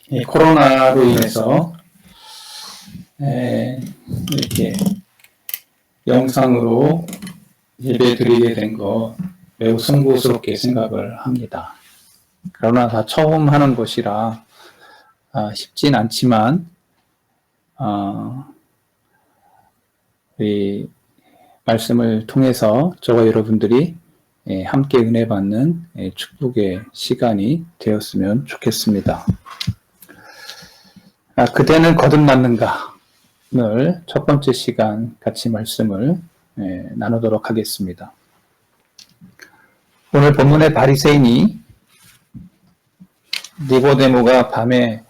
이 코로나로 인해서 이렇게 영상으로 예배 드리게 된 거 매우 송구스럽게 생각을 합니다. 그러나 다 처음 하는 것이라 쉽진 않지만 우리 말씀을 통해서 저와 여러분들이 함께 은혜 받는 축복의 시간이 되었으면 좋겠습니다. 그대는 거듭났는가? 오늘 첫 번째 시간 같이 말씀을 나누도록 하겠습니다. 오늘 본문의 바리새인이 니고데모가 밤에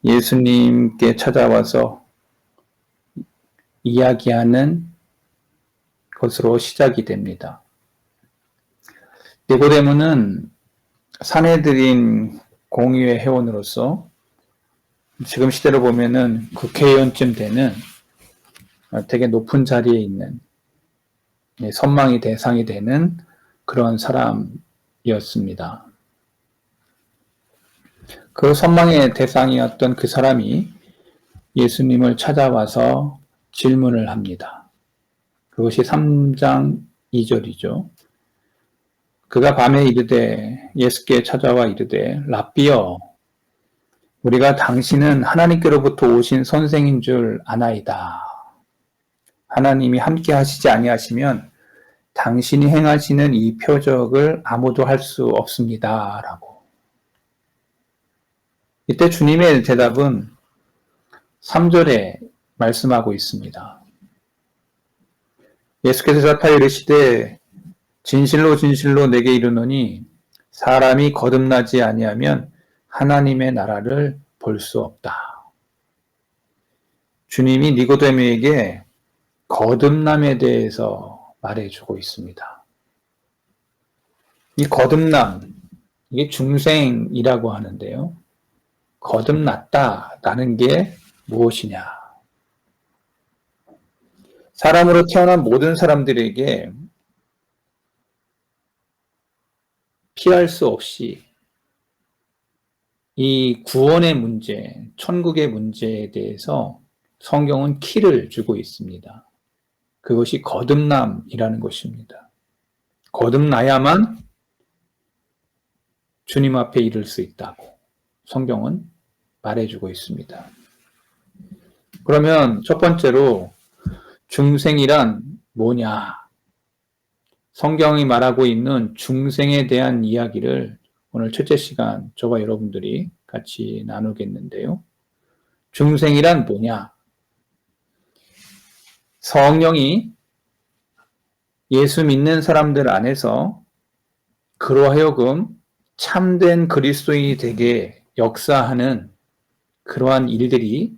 예수님께 찾아와서 이야기하는 것으로 시작이 됩니다. 니고데모는 산헤드린 공의회 회원으로서 지금 시대로 보면은 국회의원쯤 되는 되게 높은 자리에 있는 선망의 대상이 되는 그런 사람이었습니다. 그 선망의 대상이었던 그 사람이 예수님을 찾아와서 질문을 합니다. 그것이 3장 2절이죠. 그가 밤에 이르되 예수께 찾아와 이르되 랍비여 우리가 당신은 하나님께로부터 오신 선생인 줄 아나이다. 하나님이 함께 하시지 아니하시면 당신이 행하시는 이 표적을 아무도 할 수 없습니다. 라고. 이때 주님의 대답은 3절에 말씀하고 있습니다. 예수께서 대답하여 이르시되 진실로 진실로 내게 이르노니 사람이 거듭나지 아니하면 하나님의 나라를 볼 수 없다. 주님이 니고데모에게 거듭남에 대해서 말해주고 있습니다. 이 거듭남, 이게 중생이라고 하는데요. 거듭났다라는 게 무엇이냐? 사람으로 태어난 모든 사람들에게 피할 수 없이 이 구원의 문제, 천국의 문제에 대해서 성경은 키를 주고 있습니다. 그것이 거듭남이라는 것입니다. 거듭나야만 주님 앞에 이를 수 있다고 성경은 말해주고 있습니다. 그러면 첫 번째로 중생이란 뭐냐? 성경이 말하고 있는 중생에 대한 이야기를 오늘 첫째 시간 저와 여러분들이 같이 나누겠는데요. 중생이란 뭐냐? 성령이 예수 믿는 사람들 안에서 그로 하여금 참된 그리스도인이 되게 역사하는 그러한 일들이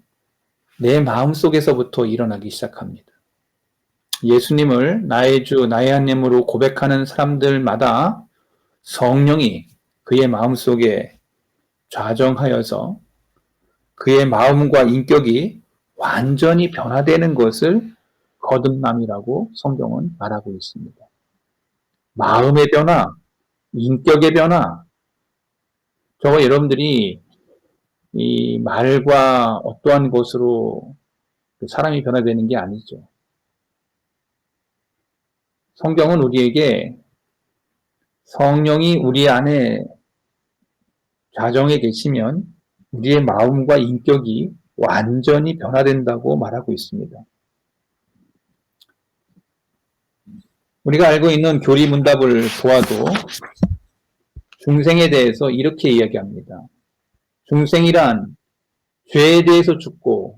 내 마음속에서부터 일어나기 시작합니다. 예수님을 나의 주, 나의 하나님으로 고백하는 사람들마다 성령이 그의 마음속에 좌정하여서 그의 마음과 인격이 완전히 변화되는 것을 거듭남이라고 성경은 말하고 있습니다. 마음의 변화, 인격의 변화. 저와 여러분들이 이 말과 어떠한 것으로 사람이 변화되는 게 아니죠. 성경은 우리에게 성령이 우리 안에 좌정해 계시면 우리의 마음과 인격이 완전히 변화된다고 말하고 있습니다. 우리가 알고 있는 교리문답을 보아도 중생에 대해서 이렇게 이야기합니다. 중생이란 죄에 대해서 죽고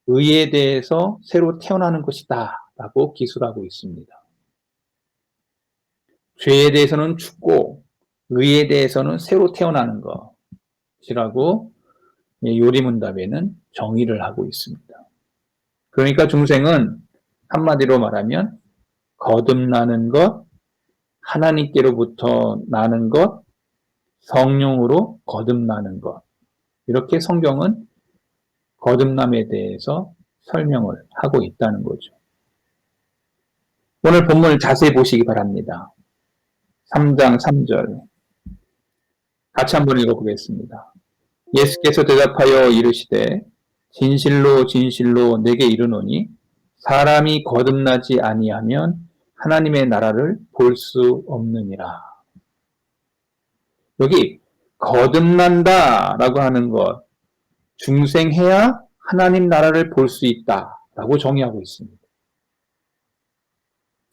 의에 대해서 새로 태어나는 것이다 라고 기술하고 있습니다. 죄에 대해서는 죽고 의에 대해서는 새로 태어나는 것이라고 요리문답에는 정의를 하고 있습니다. 그러니까 중생은 한마디로 말하면 거듭나는 것, 하나님께로부터 나는 것, 성령으로 거듭나는 것. 이렇게 성경은 거듭남에 대해서 설명을 하고 있다는 거죠. 오늘 본문을 자세히 보시기 바랍니다. 3장 3절 같이 한번 읽어보겠습니다. 예수께서 대답하여 이르시되 진실로 진실로 내게 이르노니 사람이 거듭나지 아니하면 하나님의 나라를 볼 수 없느니라. 여기 거듭난다라고 하는 것, 중생해야 하나님 나라를 볼 수 있다라고 정의하고 있습니다.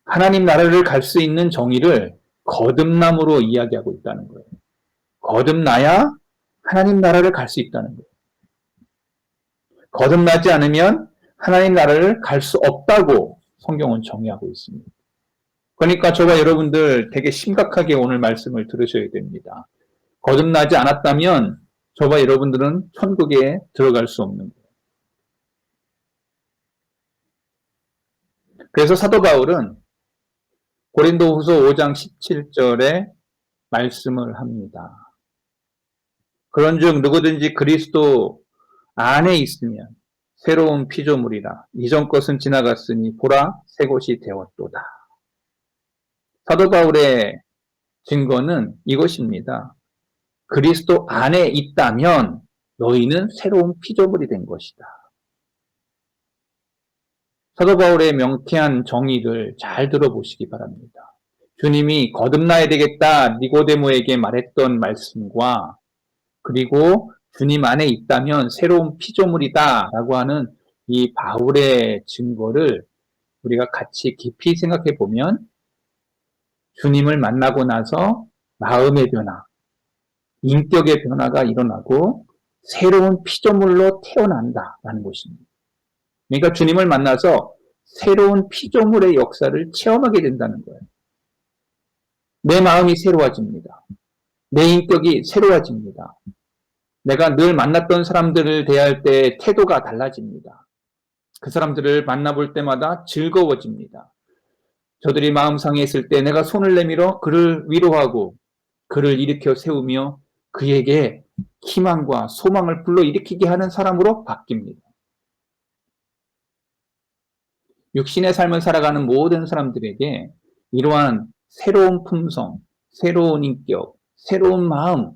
하나님 나라를 갈 수 있는 정의를 거듭남으로 이야기하고 있다는 거예요. 거듭나야 하나님 나라를 갈 수 있다는 거예요. 거듭나지 않으면 하나님 나라를 갈 수 없다고 성경은 정의하고 있습니다. 그러니까 저와 여러분들 되게 심각하게 오늘 말씀을 들으셔야 됩니다. 거듭나지 않았다면 저와 여러분들은 천국에 들어갈 수 없는 거예요. 그래서 사도 바울은 고린도후서 5장 17절에 말씀을 합니다. 그런즉 누구든지 그리스도 안에 있으면 새로운 피조물이라 이전 것은 지나갔으니 보라 새 것이 되었도다. 사도 바울의 증거는 이것입니다. 그리스도 안에 있다면 너희는 새로운 피조물이 된 것이다. 사도 바울의 명쾌한 정의를 잘 들어보시기 바랍니다. 주님이 거듭나야 되겠다 니고데모에게 말했던 말씀과 그리고 주님 안에 있다면 새로운 피조물이다 라고 하는 이 바울의 증거를 우리가 같이 깊이 생각해 보면 주님을 만나고 나서 마음의 변화, 인격의 변화가 일어나고 새로운 피조물로 태어난다라는 것입니다. 그러니까 주님을 만나서 새로운 피조물의 역사를 체험하게 된다는 거예요. 내 마음이 새로워집니다. 내 인격이 새로워집니다. 내가 늘 만났던 사람들을 대할 때 태도가 달라집니다. 그 사람들을 만나볼 때마다 즐거워집니다. 저들이 마음 상해했을 때 내가 손을 내밀어 그를 위로하고 그를 일으켜 세우며 그에게 희망과 소망을 불러일으키게 하는 사람으로 바뀝니다. 육신의 삶을 살아가는 모든 사람들에게 이러한 새로운 품성, 새로운 인격, 새로운 마음,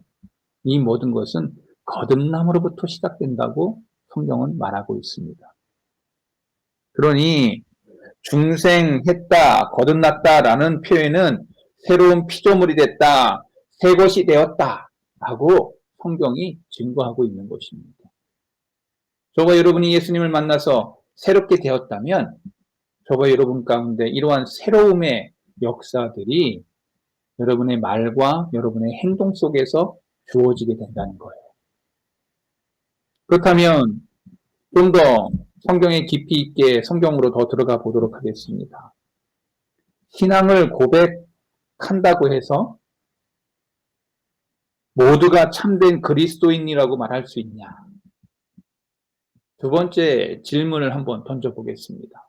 이 모든 것은 거듭남으로부터 시작된다고 성경은 말하고 있습니다. 그러니 중생했다, 거듭났다라는 표현은 새로운 피조물이 됐다, 새 것이 되었다 라고 성경이 증거하고 있는 것입니다. 저와 여러분이 예수님을 만나서 새롭게 되었다면 저와 여러분 가운데 이러한 새로움의 역사들이 여러분의 말과 여러분의 행동 속에서 주어지게 된다는 거예요. 그렇다면 좀 더 성경에 깊이 있게 성경으로 더 들어가 보도록 하겠습니다. 신앙을 고백한다고 해서 모두가 참된 그리스도인이라고 말할 수 있냐? 두 번째 질문을 한번 던져보겠습니다.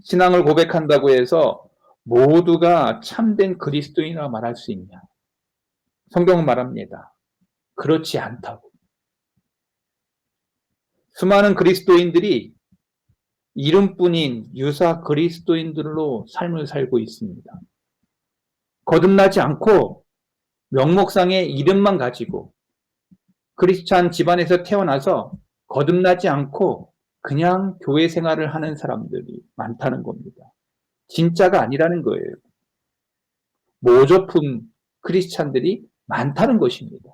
신앙을 고백한다고 해서 모두가 참된 그리스도인이라고 말할 수 있냐? 성경은 말합니다. 그렇지 않다고. 수많은 그리스도인들이 이름뿐인 유사 그리스도인들로 삶을 살고 있습니다. 거듭나지 않고 명목상의 이름만 가지고 크리스찬 집안에서 태어나서 거듭나지 않고 그냥 교회 생활을 하는 사람들이 많다는 겁니다. 진짜가 아니라는 거예요. 모조품 크리스찬들이 많다는 것입니다.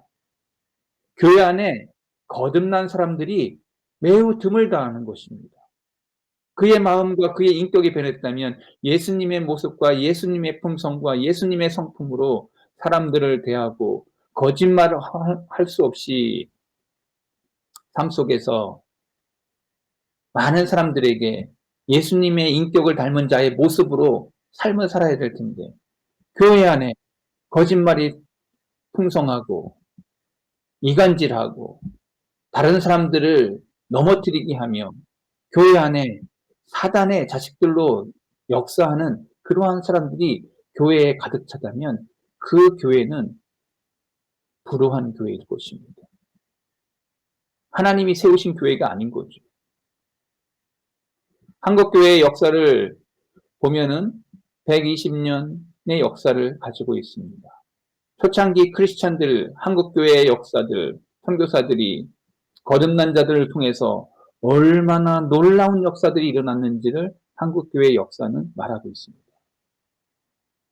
교회 안에 거듭난 사람들이 매우 드물다는 것입니다. 그의 마음과 그의 인격이 변했다면 예수님의 모습과 예수님의 품성과 예수님의 성품으로 사람들을 대하고 거짓말을 할 수 없이 삶 속에서 많은 사람들에게 예수님의 인격을 닮은 자의 모습으로 삶을 살아야 될 텐데 교회 안에 거짓말이 풍성하고 이간질하고 다른 사람들을 넘어뜨리게 하며 교회 안에 사단의 자식들로 역사하는 그러한 사람들이 교회에 가득 차다면 그 교회는 불우한 교회일 것입니다. 하나님이 세우신 교회가 아닌 거죠. 한국교회의 역사를 보면은 120년의 역사를 가지고 있습니다. 초창기 크리스찬들, 한국교회의 역사들, 선교사들이 거듭난 자들을 통해서 얼마나 놀라운 역사들이 일어났는지를 한국교회의 역사는 말하고 있습니다.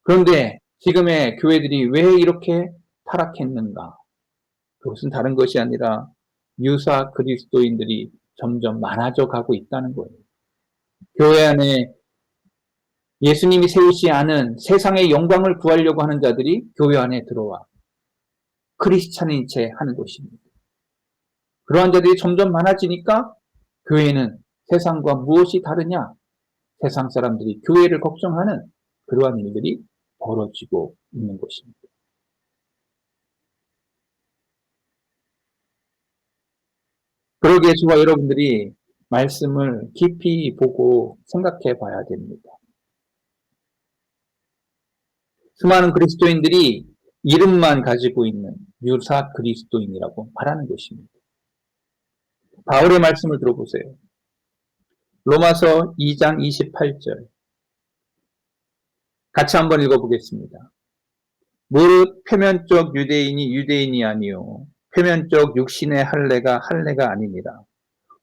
그런데 지금의 교회들이 왜 이렇게 타락했는가? 그것은 다른 것이 아니라 유사 그리스도인들이 점점 많아져 가고 있다는 거예요. 교회 안에 예수님이 세우지 않은 세상의 영광을 구하려고 하는 자들이 교회 안에 들어와 크리스찬인 채 하는 것입니다. 그러한 자들이 점점 많아지니까 교회는 세상과 무엇이 다르냐? 세상 사람들이 교회를 걱정하는 그러한 일들이 벌어지고 있는 것입니다. 그러기에 저와 여러분들이 말씀을 깊이 보고 생각해 봐야 됩니다. 수많은 그리스도인들이 이름만 가지고 있는 유사 그리스도인이라고 말하는 것입니다. 바울의 말씀을 들어보세요. 로마서 2장 28절. 같이 한번 읽어보겠습니다. 무릇 표면적 유대인이 유대인이 아니요 표면적 육신의 할례가 할례가 아니니라.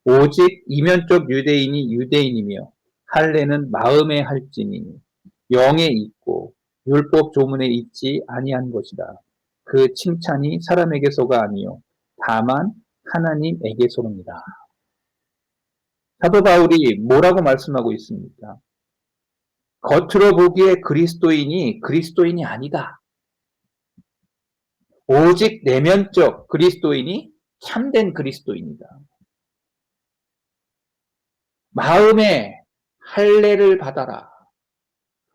오직 이면적 유대인이 유대인이며 할례는 마음에 할지니 영에 있고 율법 조문에 있지 아니한 것이다. 그 칭찬이 사람에게서가 아니요 다만 하나님에게서입니다. 사도 바울이 뭐라고 말씀하고 있습니까? 겉으로 보기에 그리스도인이 그리스도인이 아니다. 오직 내면적 그리스도인이 참된 그리스도인이다. 마음에 할례를 받아라.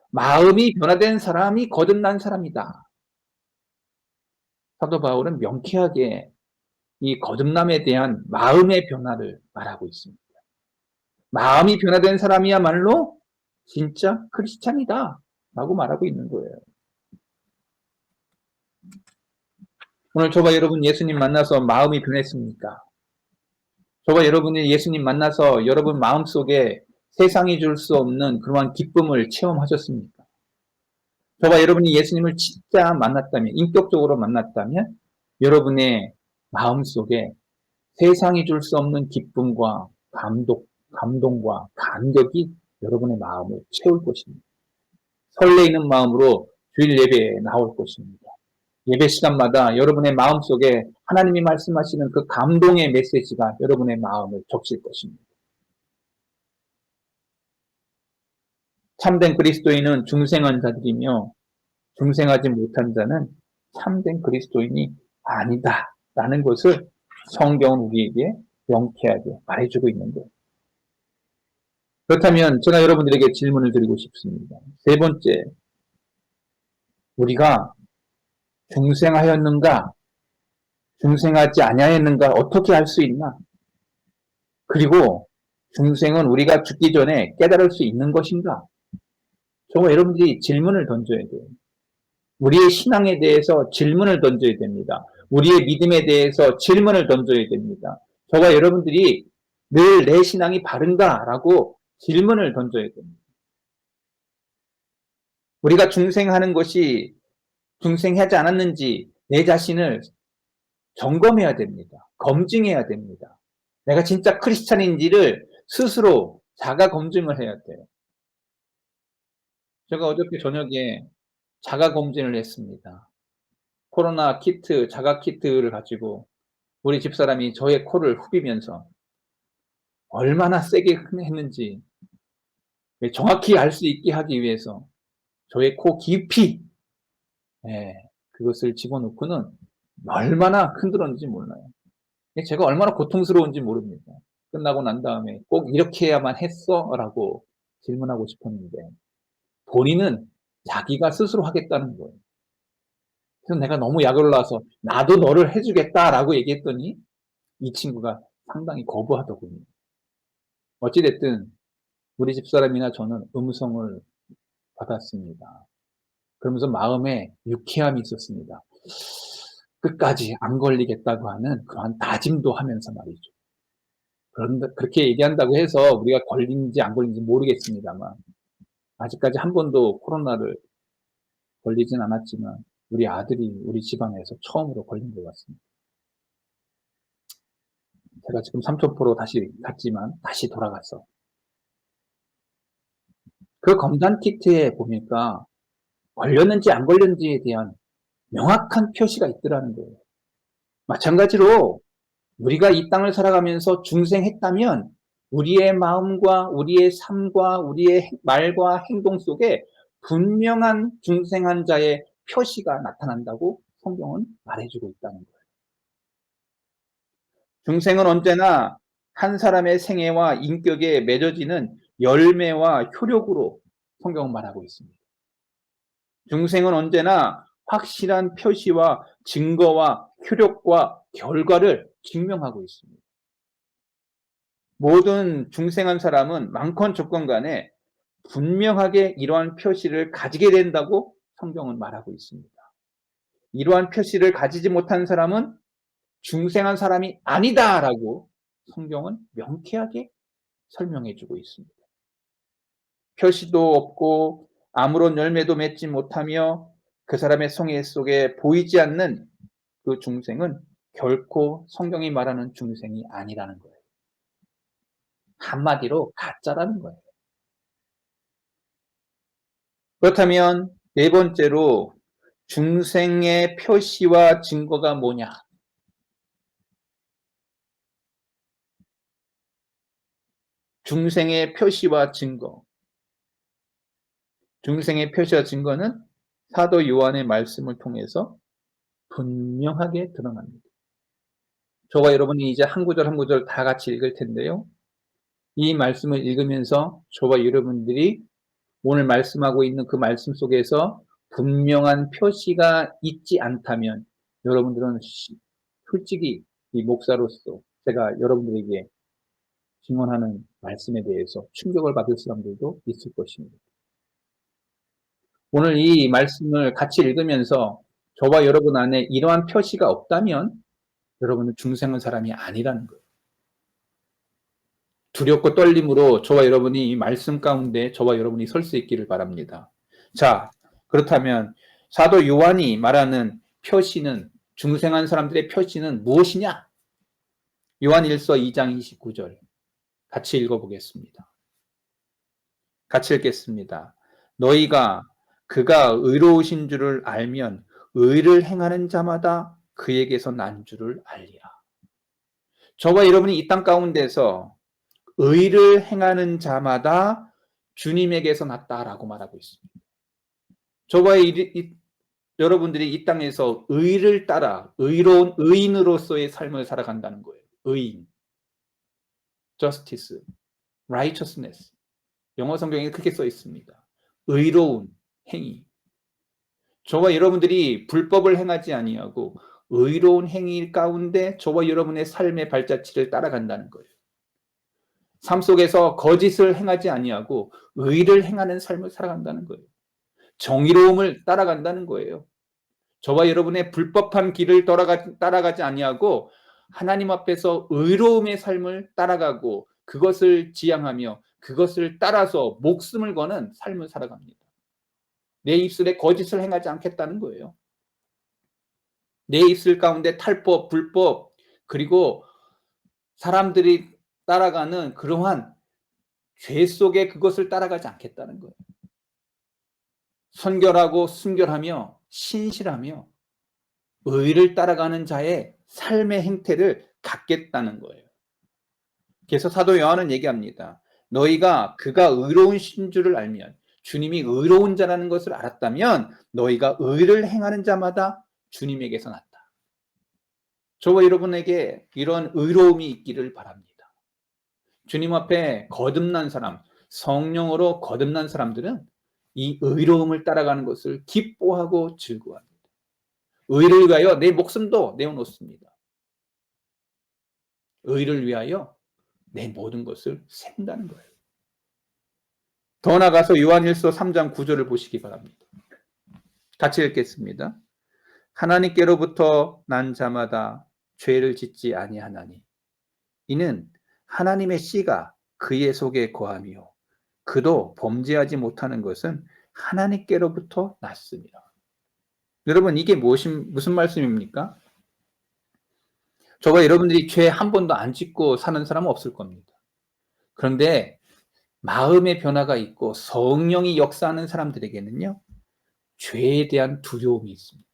마음이 변화된 사람이 거듭난 사람이다. 사도 바울은 명쾌하게 이 거듭남에 대한 마음의 변화를 말하고 있습니다. 마음이 변화된 사람이야말로 진짜 크리스찬이다 라고 말하고 있는 거예요. 오늘 저와 여러분 예수님 만나서 마음이 변했습니까? 저와 여러분이 예수님 만나서 여러분 마음속에 세상이 줄 수 없는 그러한 기쁨을 체험하셨습니까? 저와 여러분이 예수님을 진짜 만났다면, 인격적으로 만났다면 여러분의 마음속에 세상이 줄 수 없는 기쁨과 감동과 감격이 여러분의 마음을 채울 것입니다. 설레이는 마음으로 주일 예배에 나올 것입니다. 예배 시간마다 여러분의 마음속에 하나님이 말씀하시는 그 감동의 메시지가 여러분의 마음을 적실 것입니다. 참된 그리스도인은 중생한 자들이며 중생하지 못한 자는 참된 그리스도인이 아니다 라는 것을 성경은 우리에게 명쾌하게 말해주고 있는 거예요. 그렇다면 제가 여러분들에게 질문을 드리고 싶습니다. 세 번째, 우리가 중생하였는가 중생하지 아니하였는가 어떻게 알 수 있나? 그리고 중생은 우리가 죽기 전에 깨달을 수 있는 것인가? 저와 여러분들이 질문을 던져야 돼요. 우리의 신앙에 대해서 질문을 던져야 됩니다. 우리의 믿음에 대해서 질문을 던져야 됩니다. 저와 여러분들이 늘 내 신앙이 바른가라고 질문을 던져야 됩니다. 우리가 중생하는 것이 중생하지 않았는지 내 자신을 점검해야 됩니다. 검증해야 됩니다. 내가 진짜 크리스찬인지를 스스로 자가 검증을 해야 돼요. 제가 어저께 저녁에 자가 검진을 했습니다. 코로나 키트, 자가 키트를 가지고 우리 집사람이 저의 코를 후비면서 얼마나 세게 했는지 정확히 알 수 있게 하기 위해서 저의 코 깊이 예, 그것을 집어넣고는 얼마나 흔들었는지 몰라요. 제가 얼마나 고통스러운지 모릅니다. 끝나고 난 다음에 꼭 이렇게 해야만 했어? 라고 질문하고 싶었는데 본인은 자기가 스스로 하겠다는 거예요. 그래서 내가 너무 약 올라와서 나도 너를 해주겠다라고 얘기했더니 이 친구가 상당히 거부하더군요. 어찌됐든 우리 집사람이나 저는 음성을 받았습니다. 그러면서 마음에 유쾌함이 있었습니다. 끝까지 안 걸리겠다고 하는 그러한 다짐도 하면서 말이죠. 그런데 그렇게 얘기한다고 해서 우리가 걸린지 안 걸린지 모르겠습니다만 아직까지 한 번도 코로나를 걸리진 않았지만 우리 아들이 우리 집안에서 처음으로 걸린 것 같습니다. 제가 지금 삼천포로 다시 갔지만 다시 돌아갔어. 그 검단 키트에 보니까 걸렸는지 안 걸렸는지에 대한 명확한 표시가 있더라는 거예요. 마찬가지로 우리가 이 땅을 살아가면서 중생했다면 우리의 마음과 우리의 삶과 우리의 말과 행동 속에 분명한 중생한 자의 표시가 나타난다고 성경은 말해주고 있다는 거예요. 중생은 언제나 한 사람의 생애와 인격에 맺어지는 열매와 효력으로 성경은 말하고 있습니다. 중생은 언제나 확실한 표시와 증거와 효력과 결과를 증명하고 있습니다. 모든 중생한 사람은 많건 적건 간에 분명하게 이러한 표시를 가지게 된다고 성경은 말하고 있습니다. 이러한 표시를 가지지 못한 사람은 중생한 사람이 아니다라고 성경은 명쾌하게 설명해 주고 있습니다. 표시도 없고 아무런 열매도 맺지 못하며 그 사람의 성애 속에 보이지 않는 그 중생은 결코 성경이 말하는 중생이 아니라는 거예요. 한마디로 가짜라는 거예요. 그렇다면 네 번째로 중생의 표시와 증거가 뭐냐? 중생의 표시와 증거. 중생의 표시와 증거는 사도 요한의 말씀을 통해서 분명하게 드러납니다. 저와 여러분이 이제 한 구절 한 구절 다 같이 읽을 텐데요. 이 말씀을 읽으면서 저와 여러분들이 오늘 말씀하고 있는 그 말씀 속에서 분명한 표시가 있지 않다면 여러분들은 솔직히 이 목사로서 제가 여러분들에게 증언하는 말씀에 대해서 충격을 받을 사람들도 있을 것입니다. 오늘 이 말씀을 같이 읽으면서 저와 여러분 안에 이러한 표시가 없다면 여러분은 중생한 사람이 아니라는 거예요. 두렵고 떨림으로 저와 여러분이 이 말씀 가운데 저와 여러분이 설 수 있기를 바랍니다. 자, 그렇다면 사도 요한이 말하는 표시는 중생한 사람들의 표시는 무엇이냐? 요한 1서 2장 29절 같이 읽어보겠습니다. 같이 읽겠습니다. 너희가 그가 의로우신 줄을 알면 의를 행하는 자마다 그에게서 난 줄을 알리라. 저와 여러분이 이 땅 가운데서 의를 행하는 자마다 주님에게서 났다라고 말하고 있습니다. 저와 여러분들이 이 땅에서 의를 따라 의로운 의인으로서의 삶을 살아간다는 거예요. 의인, justice, righteousness. 영어 성경에 그렇게 써 있습니다. 의로운 행위. 저와 여러분들이 불법을 행하지 아니하고 의로운 행위 가운데 저와 여러분의 삶의 발자취를 따라간다는 거예요. 삶 속에서 거짓을 행하지 아니하고 의를 행하는 삶을 살아간다는 거예요. 정의로움을 따라간다는 거예요. 저와 여러분의 불법한 길을 따라가지 아니하고 하나님 앞에서 의로움의 삶을 따라가고 그것을 지향하며 그것을 따라서 목숨을 거는 삶을 살아갑니다. 내 입술에 거짓을 행하지 않겠다는 거예요. 내 입술 가운데 탈법, 불법, 그리고 사람들이 따라가는 그러한 죄 속에 그것을 따라가지 않겠다는 거예요. 선결하고 순결하며 신실하며 의를 따라가는 자의 삶의 행태를 갖겠다는 거예요. 그래서 사도 요한은 얘기합니다. 너희가 그가 의로운 신 줄을 알면 주님이 의로운 자라는 것을 알았다면 너희가 의를 행하는 자마다 주님에게서 났다. 저와 여러분에게 이런 의로움이 있기를 바랍니다. 주님 앞에 거듭난 사람, 성령으로 거듭난 사람들은 이 의로움을 따라가는 것을 기뻐하고 즐거워합니다. 의를 위하여 내 목숨도 내어놓습니다. 의를 위하여 내 모든 것을 센다는 거예요. 더 나아가서 요한일서 3장 9절을 보시기 바랍니다. 같이 읽겠습니다. 하나님께로부터 난 자마다 죄를 짓지 아니하나니 이는 하나님의 씨가 그의 속에 거하며 그도 범죄하지 못하는 것은 하나님께로부터 났습니다. 여러분 이게 무슨 말씀입니까? 저와 여러분들이 죄 한 번도 안 짓고 사는 사람은 없을 겁니다. 그런데 마음의 변화가 있고 성령이 역사하는 사람들에게는요, 죄에 대한 두려움이 있습니다.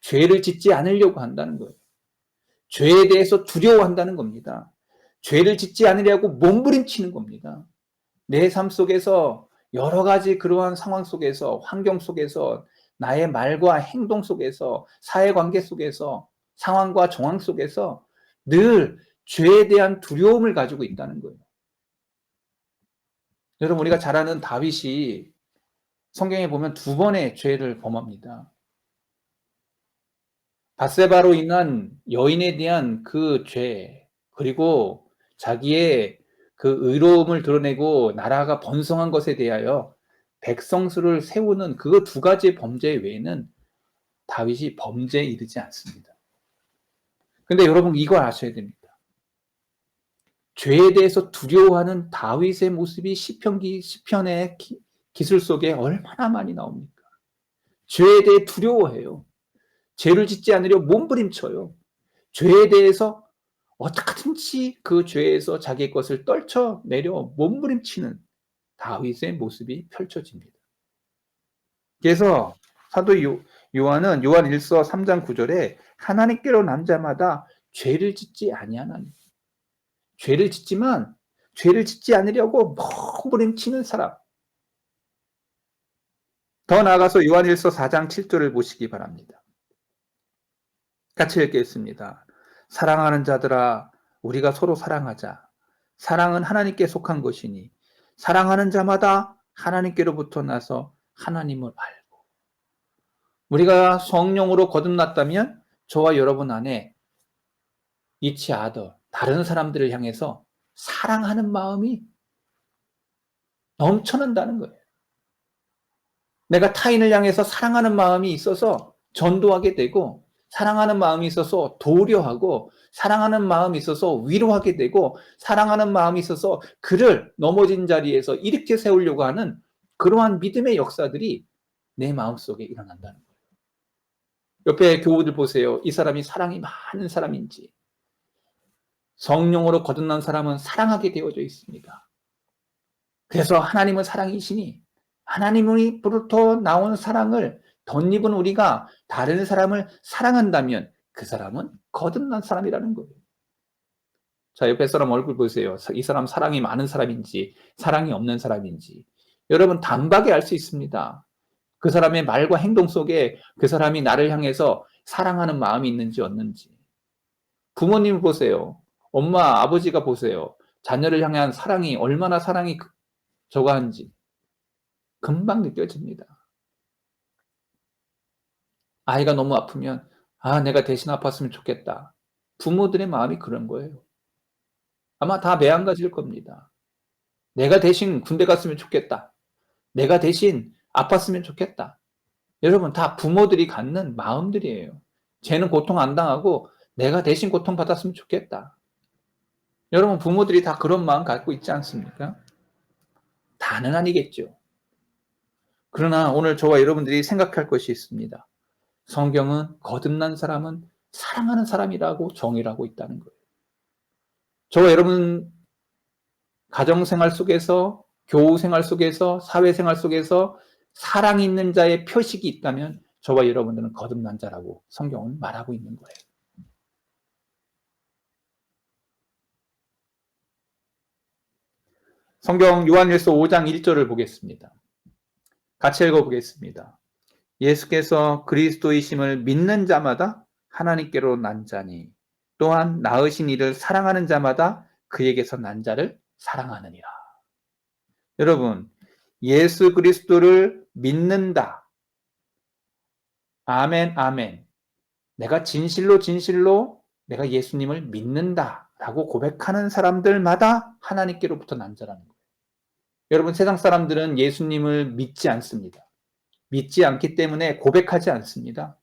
죄를 짓지 않으려고 한다는 거예요. 죄에 대해서 두려워한다는 겁니다. 죄를 짓지 않으려고 몸부림치는 겁니다. 내 삶 속에서 여러 가지 그러한 상황 속에서, 환경 속에서, 나의 말과 행동 속에서, 사회관계 속에서, 상황과 정황 속에서 늘 죄에 대한 두려움을 가지고 있다는 거예요. 여러분, 우리가 잘 아는 다윗이 성경에 보면 두 번의 죄를 범합니다. 밧세바로 인한 여인에 대한 그 죄, 그리고 자기의 그 의로움을 드러내고 나라가 번성한 것에 대하여 백성수를 세우는 그 두 가지 범죄 외에는 다윗이 범죄에 이르지 않습니다. 근데 여러분, 이걸 아셔야 됩니다. 죄에 대해서 두려워하는 다윗의 모습이 시편의 기술 속에 얼마나 많이 나옵니까? 죄에 대해 두려워해요. 죄를 짓지 않으려 몸부림쳐요. 죄에 대해서 어떻게든지 그 죄에서 자기의 것을 떨쳐내려 몸부림치는 다윗의 모습이 펼쳐집니다. 그래서 사도 요한은 요한 1서 3장 9절에 하나님께로 난 자마다 죄를 짓지 아니하나니, 죄를 짓지만 죄를 짓지 않으려고 몸부림치는 사람. 더 나아가서 요한 1서 4장 7절을 보시기 바랍니다. 같이 읽겠습니다. 사랑하는 자들아, 우리가 서로 사랑하자. 사랑은 하나님께 속한 것이니 사랑하는 자마다 하나님께로부터 나서 하나님을 알고. 우리가 성령으로 거듭났다면 저와 여러분 안에 each other, 다른 사람들을 향해서 사랑하는 마음이 넘쳐난다는 거예요. 내가 타인을 향해서 사랑하는 마음이 있어서 전도하게 되고, 사랑하는 마음이 있어서 도려하고, 사랑하는 마음이 있어서 위로하게 되고, 사랑하는 마음이 있어서 그를 넘어진 자리에서 일으켜 세우려고 하는 그러한 믿음의 역사들이 내 마음속에 일어난다는 거예요. 옆에 교우들 보세요. 이 사람이 사랑이 많은 사람인지. 성령으로 거듭난 사람은 사랑하게 되어져 있습니다. 그래서 하나님은 사랑이시니 하나님으로부터 나온 사랑을 덧입은 우리가 다른 사람을 사랑한다면 그 사람은 거듭난 사람이라는 거예요. 자, 옆에 사람 얼굴 보세요. 이 사람 사랑이 많은 사람인지 사랑이 없는 사람인지 여러분 단박에 알 수 있습니다. 그 사람의 말과 행동 속에 그 사람이 나를 향해서 사랑하는 마음이 있는지 없는지. 부모님을 보세요. 엄마, 아버지가 보세요. 자녀를 향한 사랑이 얼마나 사랑이 저거한지 금방 느껴집니다. 아이가 너무 아프면 내가 대신 아팠으면 좋겠다. 부모들의 마음이 그런 거예요. 아마 다 매한가지일 겁니다. 내가 대신 군대 갔으면 좋겠다. 내가 대신 아팠으면 좋겠다. 여러분, 다 부모들이 갖는 마음들이에요. 쟤는 고통 안 당하고 내가 대신 고통받았으면 좋겠다. 여러분, 부모들이 다 그런 마음 갖고 있지 않습니까? 다는 아니겠죠. 그러나 오늘 저와 여러분들이 생각할 것이 있습니다. 성경은 거듭난 사람은 사랑하는 사람이라고 정의를 하고 있다는 거예요. 저와 여러분 가정생활 속에서, 교우생활 속에서, 사회생활 속에서 사랑 있는 자의 표식이 있다면 저와 여러분들은 거듭난 자라고 성경은 말하고 있는 거예요. 성경 요한일서 5장 1절을 보겠습니다. 같이 읽어보겠습니다. 예수께서 그리스도이심을 믿는 자마다 하나님께로 난 자니 또한 낳으신 이를 사랑하는 자마다 그에게서 난 자를 사랑하느니라. 여러분, 예수 그리스도를 믿는다. 아멘, 아멘. 내가 진실로 내가 예수님을 믿는다 라고 고백하는 사람들마다 하나님께로부터 난 자라는 거예요. 여러분, 세상 사람들은 예수님을 믿지 않습니다. 믿지 않기 때문에 고백하지 않습니다.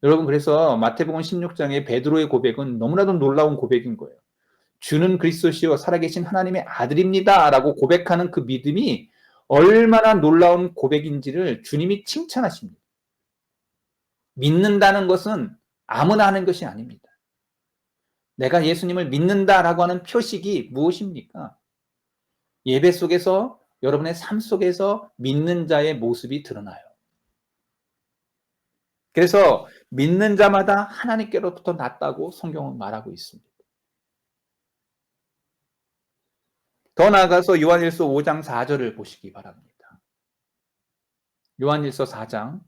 여러분, 그래서 마태복음 16장의 베드로의 고백은 너무나도 놀라운 고백인 거예요. 주는 그리스도시요 살아계신 하나님의 아들입니다 라고 고백하는 그 믿음이 얼마나 놀라운 고백인지를 주님이 칭찬하십니다. 믿는다는 것은 아무나 하는 것이 아닙니다. 내가 예수님을 믿는다라고 하는 표식이 무엇입니까? 예배 속에서 여러분의 삶 속에서 믿는 자의 모습이 드러나요. 그래서 믿는 자마다 하나님께로부터 났다고 성경은 말하고 있습니다. 더 나아가서 요한일서 5장 4절을 보시기 바랍니다. 요한일서 4장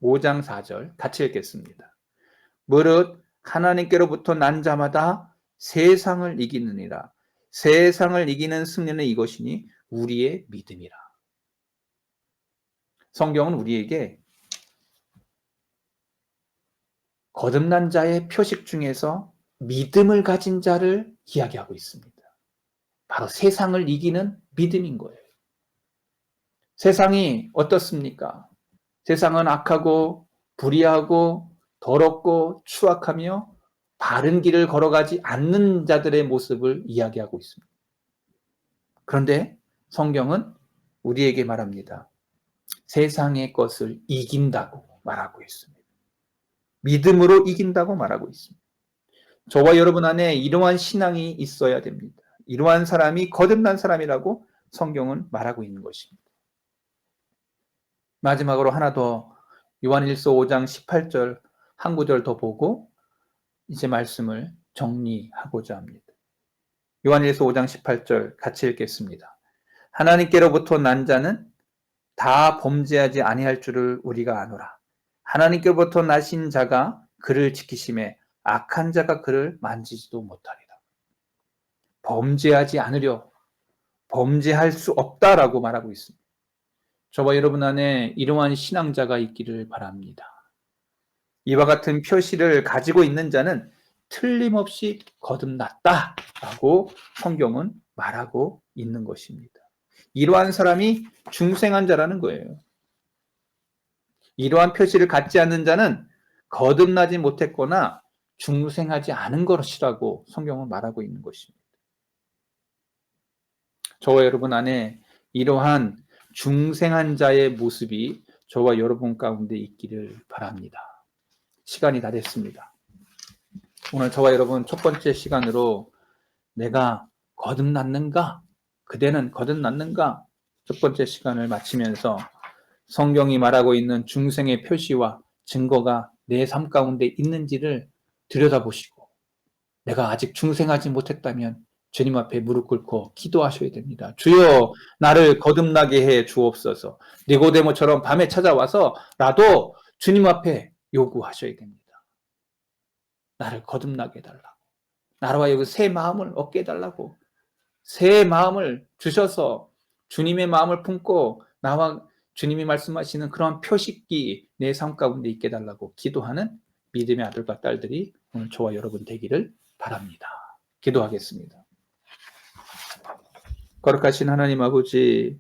5장 4절 같이 읽겠습니다. 무릇 하나님께로부터 난 자마다 세상을 이기느니라. 세상을 이기는 승리는 이것이니 우리의 믿음이라. 성경은 우리에게 거듭난 자의 표식 중에서 믿음을 가진 자를 이야기하고 있습니다. 바로 세상을 이기는 믿음인 거예요. 세상이 어떻습니까? 세상은 악하고 불의하고 더럽고 추악하며 바른 길을 걸어가지 않는 자들의 모습을 이야기하고 있습니다. 그런데 성경은 우리에게 말합니다. 세상의 것을 이긴다고 말하고 있습니다. 믿음으로 이긴다고 말하고 있습니다. 저와 여러분 안에 이러한 신앙이 있어야 됩니다. 이러한 사람이 거듭난 사람이라고 성경은 말하고 있는 것입니다. 마지막으로 하나 더 요한일서 5장 18절 한 구절 더 보고 이제 말씀을 정리하고자 합니다. 요한일서 5장 18절 같이 읽겠습니다. 하나님께로부터 난 자는 다 범죄하지 아니할 줄을 우리가 아노라. 하나님께로부터 나신 자가 그를 지키심에 악한 자가 그를 만지지도 못하리라. 범죄하지 않으려 범죄할 수 없다라고 말하고 있습니다. 저와 여러분 안에 이러한 신앙자가 있기를 바랍니다. 이와 같은 표시를 가지고 있는 자는 틀림없이 거듭났다라고 성경은 말하고 있는 것입니다. 이러한 사람이 중생한 자라는 거예요. 이러한 표시를 갖지 않는 자는 거듭나지 못했거나 중생하지 않은 것이라고 성경은 말하고 있는 것입니다. 저와 여러분 안에 이러한 중생한 자의 모습이 저와 여러분 가운데 있기를 바랍니다. 시간이 다 됐습니다. 오늘 저와 여러분 첫 번째 시간으로 내가 거듭났는가? 그대는 거듭났는가? 첫 번째 시간을 마치면서 성경이 말하고 있는 중생의 표시와 증거가 내 삶 가운데 있는지를 들여다보시고 내가 아직 중생하지 못했다면 주님 앞에 무릎 꿇고 기도하셔야 됩니다. 주여 나를 거듭나게 해 주옵소서. 니고데모처럼 밤에 찾아와서 나도 주님 앞에 요구하셔야 됩니다. 나를 거듭나게 해달라고. 나와 여기 새 마음을 얻게 해달라고. 새 마음을 주셔서 주님의 마음을 품고 나와 주님이 말씀하시는 그런 표식이 내 삶 가운데 있게 해달라고 기도하는 믿음의 아들과 딸들이 오늘 저와 여러분 되기를 바랍니다. 기도하겠습니다. 거룩하신 하나님 아버지,